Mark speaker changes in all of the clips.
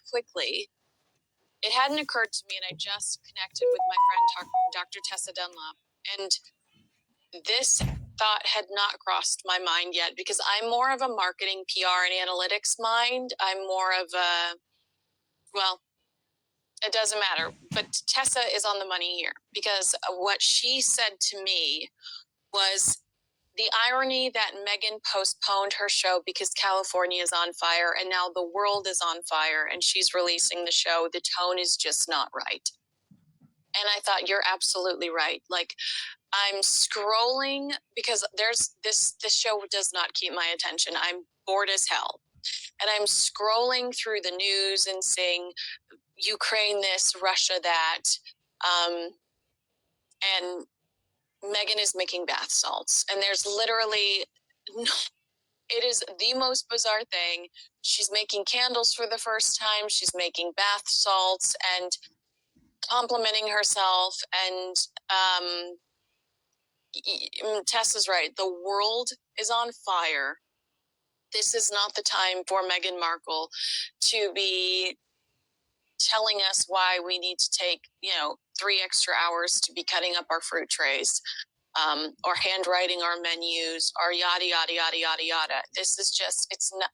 Speaker 1: quickly, it hadn't occurred to me, and I just connected with my friend, Dr. Tessa Dunlap, and this thought had not crossed my mind yet because I'm more of a marketing, PR, and analytics mind. I'm more of a, well, it doesn't matter, but Tessa is on the money here because what she said to me was the irony that Meghan postponed her show because California is on fire and now the world is on fire and she's releasing the show. The tone is just not right. And I thought, you're absolutely right. Like, I'm scrolling because there's this show does not keep my attention. I'm bored as hell. And I'm scrolling through the news and seeing Ukraine this, Russia that, and Meghan is making bath salts. And there's literally, it is the most bizarre thing. She's making candles for the first time. She's making bath salts and complimenting herself. And Tessa's right. The world is on fire. This is not the time for Meghan Markle to be telling us why we need to take, 3 extra hours to be cutting up our fruit trays, or handwriting our menus, or yada, yada, yada, yada, yada. This is just, it's not,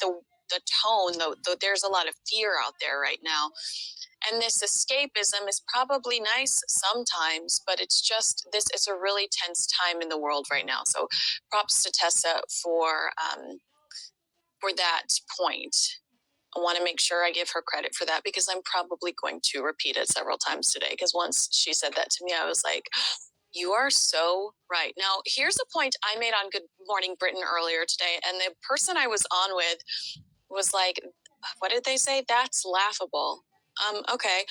Speaker 1: the tone, though, there's a lot of fear out there right now. And this escapism is probably nice sometimes, but it's just, it's a really tense time in the world right now. So props to Tessa for that point. I want to make sure I give her credit for that because I'm probably going to repeat it several times today. Because once she said that to me, I was like, you are so right. Now, here's a point I made on Good Morning Britain earlier today. And the person I was on with was like, what did they say? That's laughable. Okay.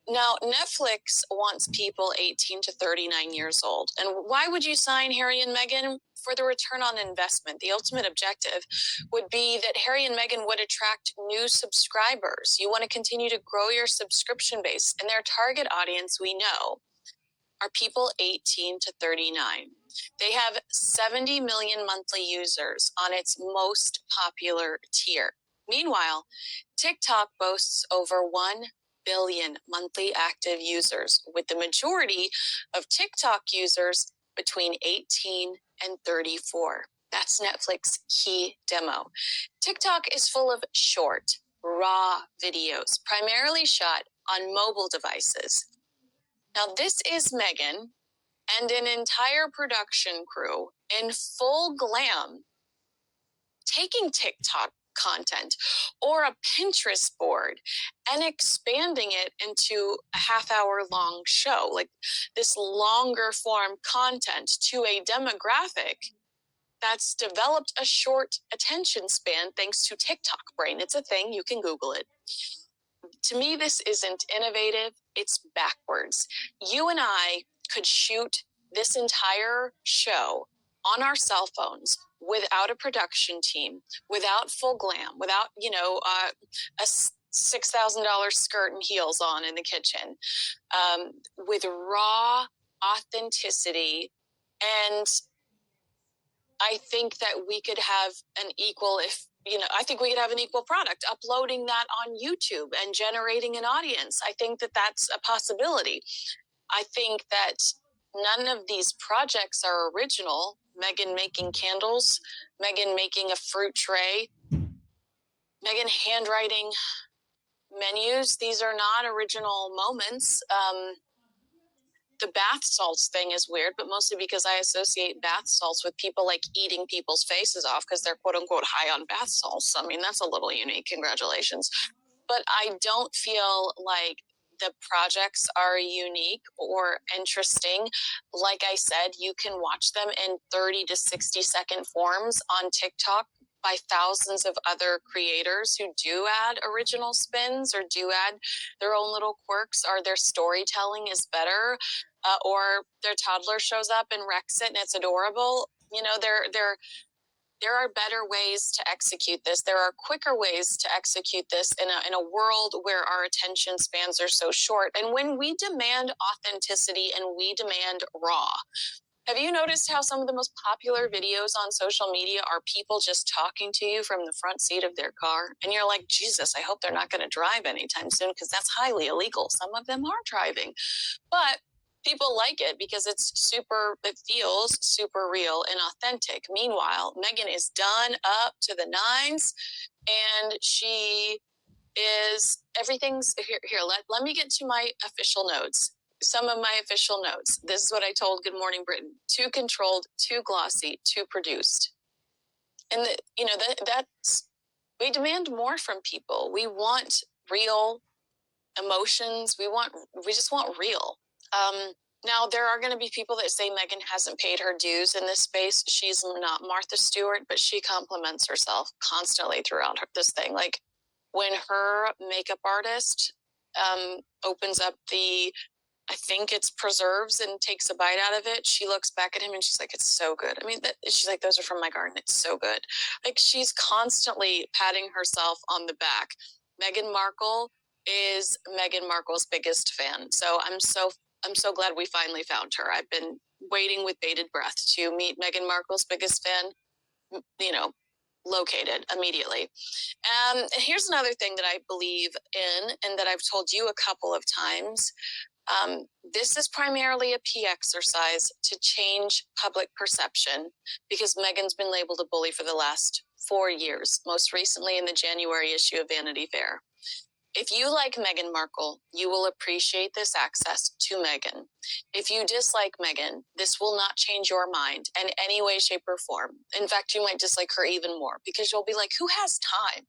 Speaker 1: Now, Netflix wants people 18 to 39 years old. And why would you sign Harry and Meghan? For the return on investment. The ultimate objective would be that Harry and Meghan would attract new subscribers. You want to continue to grow your subscription base. And their target audience, we know, are people 18 to 39. They have 70 million monthly users on its most popular tier. Meanwhile, TikTok boasts over 1 billion monthly active users, with the majority of TikTok users between 18 and 34. That's Netflix key demo. TikTok is full of short, raw videos, primarily shot on mobile devices. Now, this is Meghan and an entire production crew in full glam taking TikTok content or a Pinterest board and expanding it into a half-hour long show, like this longer form content to a demographic that's developed a short attention span thanks to TikTok brain. It's a thing, you can Google it. To me, this isn't innovative, it's backwards. You and I could shoot this entire show on our cell phones without a production team, without full glam, without, a $6,000 skirt and heels on in the kitchen, with raw authenticity. And I think that we could have an equal, I think we could have an equal product, uploading that on YouTube and generating an audience. I think that that's a possibility. I think that none of these projects are original. Meghan making candles, Meghan making a fruit tray, Meghan handwriting menus. These are not original moments. The bath salts thing is weird, but mostly because I associate bath salts with people like eating people's faces off because they're quote unquote high on bath salts. I mean, that's a little unique. Congratulations. But I don't feel like the projects are unique or interesting. Like I said, you can watch them in 30 to 60-second forms on TikTok by thousands of other creators who do add original spins or do add their own little quirks, or their storytelling is better, or their toddler shows up and wrecks it and it's adorable. There are better ways to execute this. There are quicker ways to execute this in a world where our attention spans are so short. And when we demand authenticity and we demand raw, Have you noticed how some of the most popular videos on social media are people just talking to you from the front seat of their car? And you're like, Jesus, I hope they're not going to drive anytime soon, because that's highly illegal. Some of them are driving, but people like it because it feels super real and authentic. Meanwhile, Meghan is done up to the nines, and she is, everything's here. Let me get to my official notes. Some of my official notes. This is what I told Good Morning Britain: too controlled, too glossy, too produced. And that's, we demand more from people. We want real emotions. We just want real. Now, there are going to be people that say Meghan hasn't paid her dues in this space. She's not Martha Stewart, but she compliments herself constantly throughout this thing. Like, when her makeup artist opens up I think it's preserves, and takes a bite out of it, she looks back at him and she's like, it's so good. I mean, she's like, those are from my garden. It's so good. Like, she's constantly patting herself on the back. Meghan Markle is Meghan Markle's biggest fan. So I'm so glad we finally found her. I've been waiting with bated breath to meet Meghan Markle's biggest fan, located immediately. And here's another thing that I believe in, and that I've told you a couple of times. This is primarily a P exercise to change public perception, because Meghan's been labeled a bully for the last 4 years, most recently in the January issue of Vanity Fair. If you like Meghan Markle, you will appreciate this access to Meghan. If you dislike Meghan, this will not change your mind in any way, shape, or form. In fact, you might dislike her even more, because you'll be like, who has time?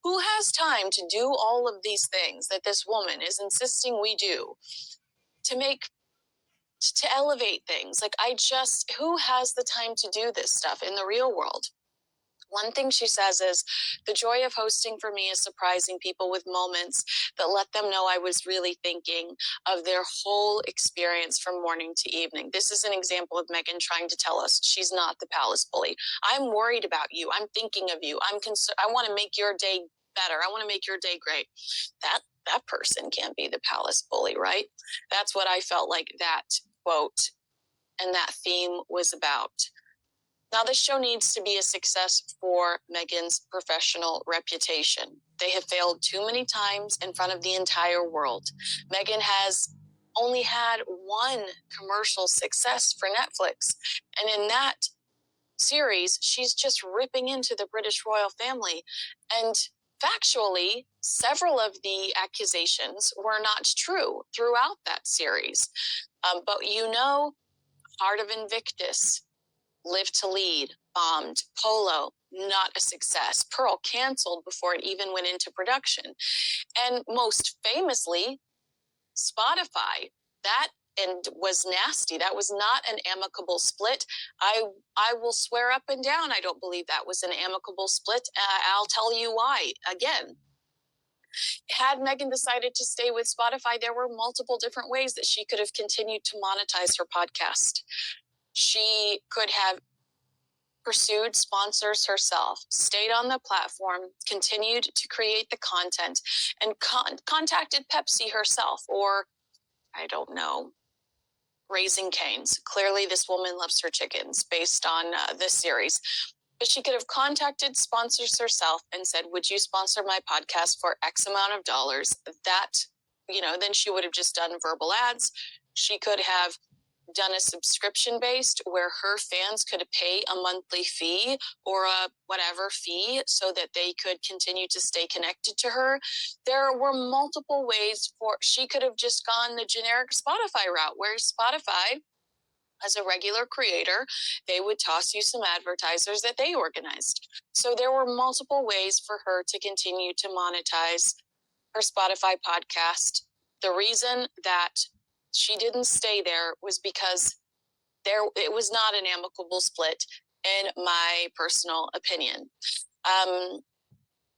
Speaker 1: Who has time to do all of these things that this woman is insisting we do to elevate things? Like, who has the time to do this stuff in the real world? One thing she says is, the joy of hosting for me is surprising people with moments that let them know I was really thinking of their whole experience from morning to evening. This is an example of Meghan trying to tell us she's not the palace bully. I'm worried about you. I'm thinking of you. I'm concerned. I want to make your day better. I want to make your day great. That person can't be the palace bully, right? That's what I felt like that quote and that theme was about. Now, this show needs to be a success for Meghan's professional reputation. They have failed too many times in front of the entire world. Meghan has only had one commercial success for Netflix, and in that series, she's just ripping into the British royal family. And factually, several of the accusations were not true throughout that series. But Heart of Invictus, Live to Lead, bombed. Polo, not a success. Pearl, canceled before it even went into production. And most famously, Spotify. That and was nasty. That was not an amicable split. I will swear up and down I don't believe that was an amicable split. I'll tell you why. Again, had Meghan decided to stay with Spotify, there were multiple different ways that she could have continued to monetize her podcast. She could have pursued sponsors herself, stayed on the platform, continued to create the content, and contacted Pepsi herself, or, I don't know, Raising Cane's. Clearly, this woman loves her chickens based on this series. But she could have contacted sponsors herself and said, would you sponsor my podcast for X amount of dollars? Then she would have just done verbal ads. She could have done a subscription based where her fans could pay a monthly fee or a whatever fee so that they could continue to stay connected to her. There were multiple ways she could have just gone the generic Spotify route, where Spotify, as a regular creator, they would toss you some advertisers that they organized. So there were multiple ways for her to continue to monetize her Spotify podcast. The reason that she didn't stay there was because it was not an amicable split, in my personal opinion.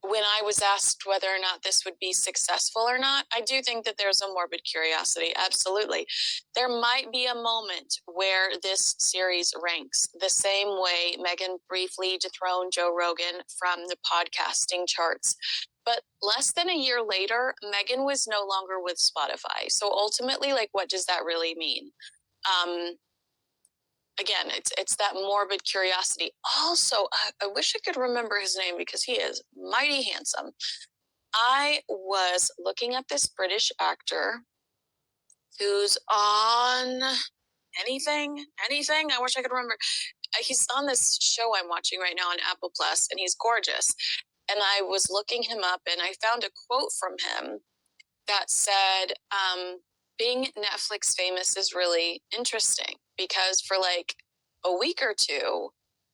Speaker 1: When I was asked whether or not this would be successful or not, I do think that there's a morbid curiosity. Absolutely. There might be a moment where this series ranks the same way Meghan briefly dethroned Joe Rogan from the podcasting charts. But less than a year later, Meghan was no longer with Spotify. So ultimately, what does that really mean? again, it's that morbid curiosity. Also, I wish I could remember his name because he is mighty handsome. I was looking at this British actor who's on anything. I wish I could remember. He's on this show I'm watching right now on Apple Plus, and he's gorgeous. And I was looking him up, and I found a quote from him that said, being Netflix famous is really interesting because for like a week or two,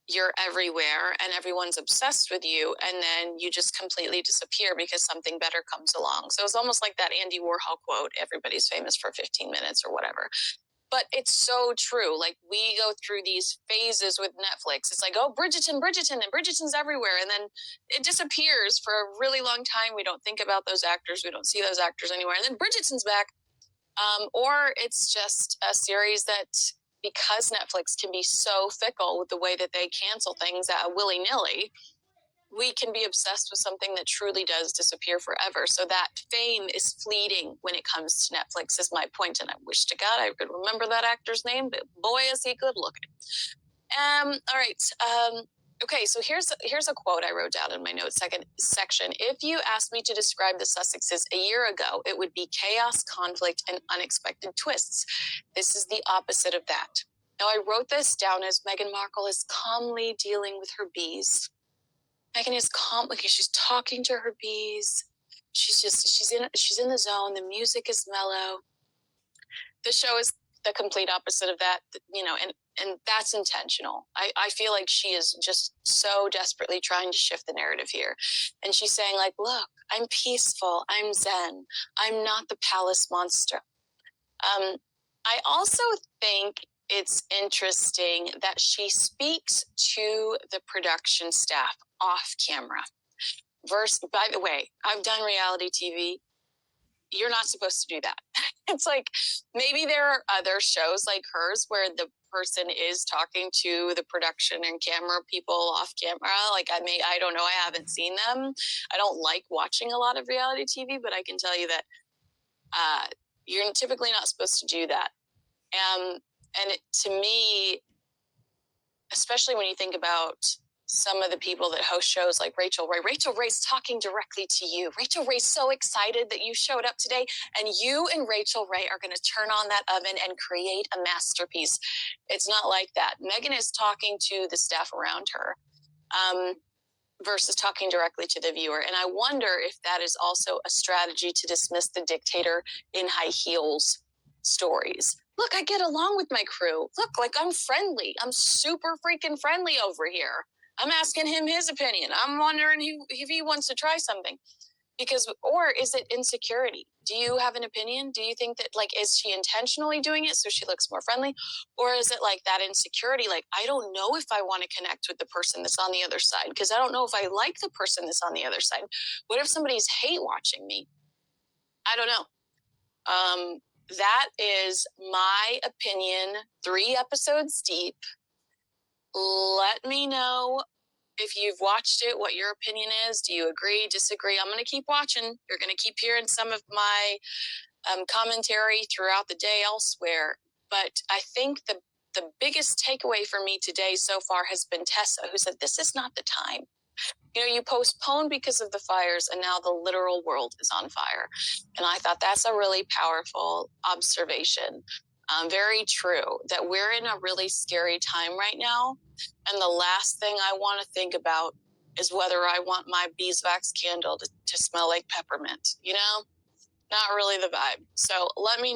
Speaker 1: you're everywhere and everyone's obsessed with you, and then you just completely disappear because something better comes along. So it's almost like that Andy Warhol quote, everybody's famous for 15 minutes or whatever. But it's so true. Like, we go through these phases with Netflix. It's like, oh, Bridgerton, and Bridgerton's everywhere. And then it disappears for a really long time. We don't think about those actors. We don't see those actors anywhere. And then Bridgerton's back. Or it's just a series that, because Netflix can be so fickle with the way that they cancel things willy-nilly, we can be obsessed with something that truly does disappear forever. So that fame is fleeting when it comes to Netflix, is my point. And I wish to God I could remember that actor's name, but boy, is he good looking. All right. Okay, so here's a quote I wrote down in my notes section. If you asked me to describe the Sussexes a year ago, it would be chaos, conflict, and unexpected twists. This is the opposite of that. Now, I wrote this down as Meghan Markle is calmly dealing with her bees. Meghan is calm, like she's talking to her bees. She's in the zone. The music is mellow. The show is the complete opposite of that, and that's intentional. I feel like she is just so desperately trying to shift the narrative here. And she's saying, like, look, I'm peaceful, I'm zen, I'm not the palace monster. I also think it's interesting that she speaks to the production staff off camera. By the way, I've done reality TV. You're not supposed to do that. It's like, maybe there are other shows like hers where the person is talking to the production and camera people off camera. Like, I don't know. I haven't seen them. I don't like watching a lot of reality TV, but I can tell you that you're typically not supposed to do that. To me, especially when you think about some of the people that host shows like Rachel Ray. Rachel Ray's talking directly to you. Rachel Ray's so excited that you showed up today, and you and Rachel Ray are going to turn on that oven and create a masterpiece. It's not like that. Meghan is talking to the staff around her versus talking directly to the viewer. And I wonder if that is also a strategy to dismiss the dictator in high heels stories. Look, I get along with my crew. Look, like, I'm friendly. I'm super freaking friendly over here. I'm asking him his opinion. I'm wondering if he wants to try something. Or is it insecurity? Do you have an opinion? Do you think that, like, is she intentionally doing it so she looks more friendly? Or is it like that insecurity? Like, I don't know if I want to connect with the person that's on the other side because I don't know if I like the person that's on the other side. What if somebody's hate watching me? I don't know. That is my opinion, 3 episodes deep. Let me know if you've watched it, what your opinion is. Do you agree, disagree? I'm going to keep watching. You're going to keep hearing some of my commentary throughout the day elsewhere. But I think the biggest takeaway for me today so far has been Tessa, who said, this is not the time. You postponed because of the fires, and now the literal world is on fire. And I thought that's a really powerful observation. Very true, that we're in a really scary time right now. And the last thing I want to think about is whether I want my beeswax candle to smell like peppermint, Not really the vibe. So let me